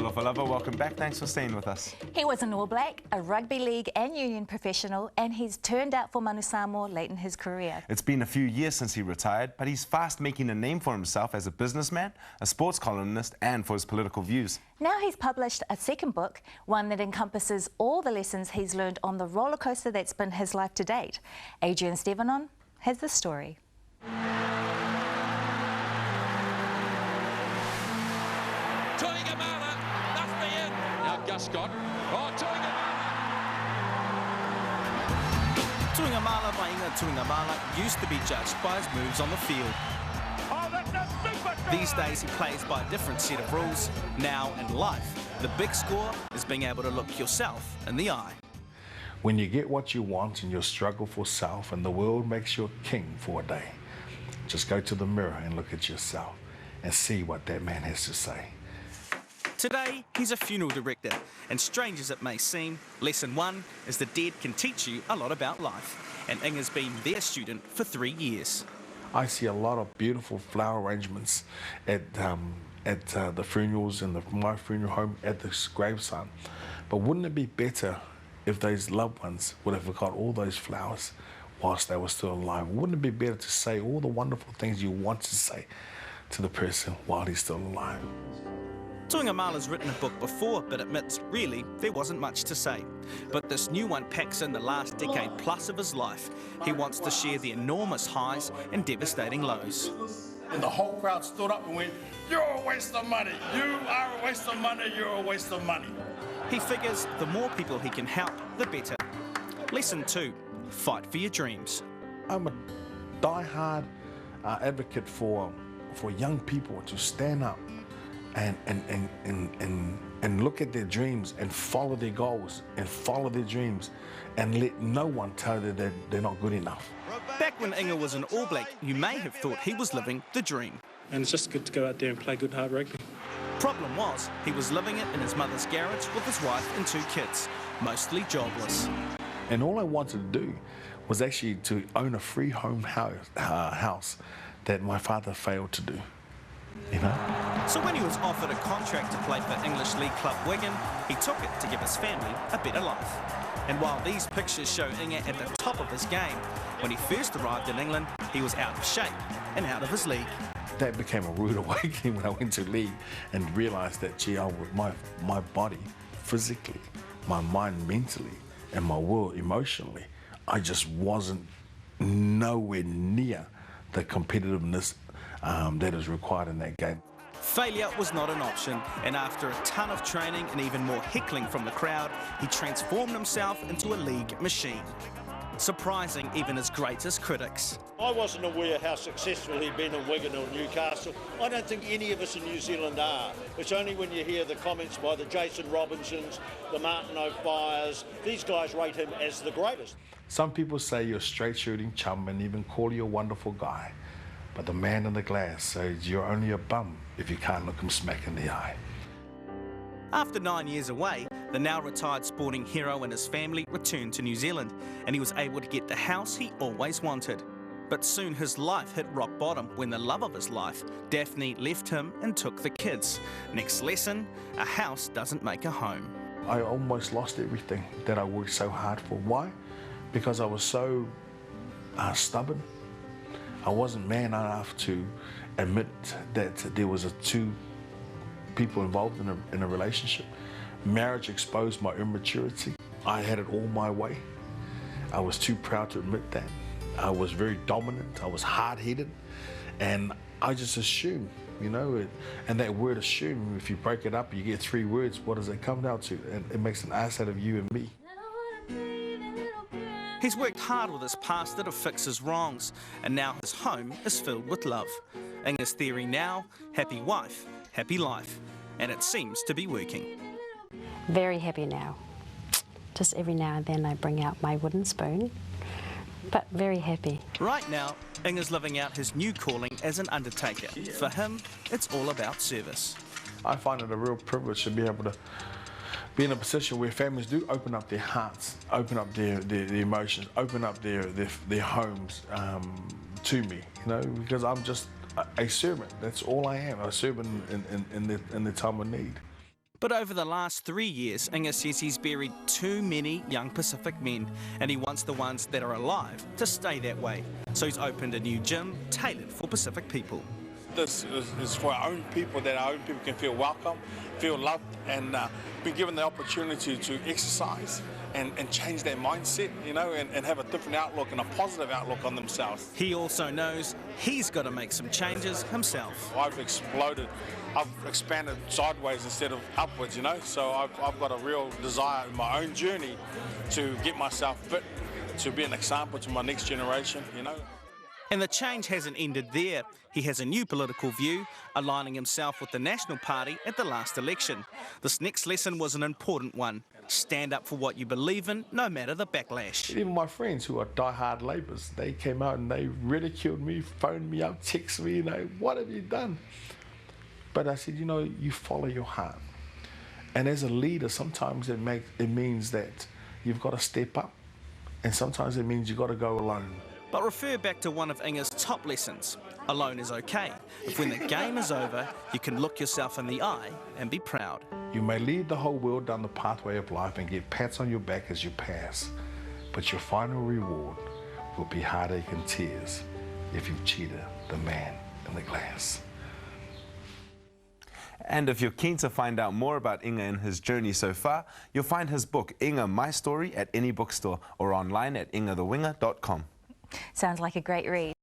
Alofa lover, welcome back. Thanks for staying with us. He was an All Black, a rugby league and union professional, and he's turned out for Manu Samoa late in his career. It's been a few years since he retired, but he's fast making a name for himself as a businessman, a sports columnist, and for his political views. Now he's published a second book, one that encompasses all the lessons he's learned on the roller coaster that's been his life to date. Adrian Stevanon has the story. Tuigamala, that's the end. Now Gus Scott. Oh, Tuigamala by Inga Tuigamala used to be judged by his moves on the field. Oh, that's a super try. These days he plays by a different set of rules. Now in life, the big score is being able to look yourself in the eye. When you get what you want and you struggle for self and the world makes you a king for a day, just go to the mirror and look at yourself and see what that man has to say. Today, he's a funeral director, and strange as it may seem, lesson one is the dead can teach you a lot about life, and Inga's been their student for 3 years. I see a lot of beautiful flower arrangements at the funerals and my funeral home at the gravesite. But wouldn't it be better if those loved ones would have got all those flowers whilst they were still alive? Wouldn't it be better to say all the wonderful things you want to say to the person while he's still alive? Tuigamala's written a book before, but admits really there wasn't much to say. But this new one packs in the last decade plus of his life. He wants to share the enormous highs and devastating lows. And the whole crowd stood up and went, "You're a waste of money. You are a waste of money. You're a waste of money." He figures the more people he can help, the better. Lesson 2, fight for your dreams. I'm a die-hard advocate for young people to stand up and look at their dreams and follow their goals and follow their dreams and let no one tell you that they're not good enough. Back when Inga was an All Black, you may have thought he was living the dream. And it's just good to go out there and play good hard rugby. Problem was, he was living it in his mother's garage with his wife and 2 kids, mostly jobless. And all I wanted to do was actually to own a free home house that my father failed to do, you know? So when he was offered a contract to play for English League club Wigan, he took it to give his family a better life. And while these pictures show Inga at the top of his game, when he first arrived in England, he was out of shape and out of his league. That became a rude awakening when I went to league and realised that, gee, my body physically, my mind mentally, and my will emotionally, I just wasn't nowhere near the competitiveness that is required in that game. Failure was not an option, and after a ton of training and even more heckling from the crowd, he transformed himself into a league machine, surprising even his greatest critics. I wasn't aware how successful he'd been in Wigan or Newcastle. I don't think any of us in New Zealand are. It's only when you hear the comments by the Jason Robinsons, the Martin O'Fiers, these guys rate him as the greatest. Some people say you're a straight shooting chum and even call you a wonderful guy. But the man in the glass says you're only a bum if you can't look him smack in the eye. After 9 years away, the now retired sporting hero and his family returned to New Zealand, and he was able to get the house he always wanted. But soon his life hit rock bottom when the love of his life, Daphne, left him and took the kids. Next lesson, a house doesn't make a home. I almost lost everything that I worked so hard for. Why? Because I was so stubborn. I wasn't man enough to admit that there was 2 people involved in a relationship. Marriage exposed my immaturity. I had it all my way. I was too proud to admit that. I was very dominant. I was hard-headed, and I just assumed, you know. And that word "assume," if you break it up, you get 3 words. What does it come down to? And it makes an ass out of you and me. He's worked hard with his pastor to fix his wrongs, and now his home is filled with love. Inga's theory now, happy wife, happy life, and it seems to be working. Very happy now. Just every now and then I bring out my wooden spoon, but very happy. Right now, Inga's living out his new calling as an undertaker. For him, it's all about service. I find it a real privilege to be able to be in a position where families do open up their hearts, open up their emotions, open up their homes to me, you know, because I'm just a servant. That's all I am, a servant in the time of need. But over the last 3 years, Inga says he's buried too many young Pacific men, and he wants the ones that are alive to stay that way. So he's opened a new gym tailored for Pacific people. This is for our own people, that our own people can feel welcome, feel loved, and be given the opportunity to exercise and change their mindset, you know, and have a different outlook and a positive outlook on themselves. He also knows he's got to make some changes himself. I've exploded. I've expanded sideways instead of upwards, you know, so I've got a real desire in my own journey to get myself fit, to be an example to my next generation, you know. And the change hasn't ended there. He has a new political view, aligning himself with the National Party at the last election. This next lesson was an important one. Stand up for what you believe in, no matter the backlash. Even my friends who are die-hard labourers, they came out and they ridiculed me, phoned me up, texted me, you know, what have you done? But I said, you know, you follow your heart. And as a leader, sometimes it means that you've got to step up. And sometimes it means you've got to go alone. But refer back to one of Inga's top lessons. Alone is okay. If when the game is over, you can look yourself in the eye and be proud. You may lead the whole world down the pathway of life and get pats on your back as you pass. But your final reward will be heartache and tears if you've cheated the man in the glass. And if you're keen to find out more about Inga and his journey so far, you'll find his book, Inga, My Story, at any bookstore or online at ingathewinger.com. Sounds like a great read.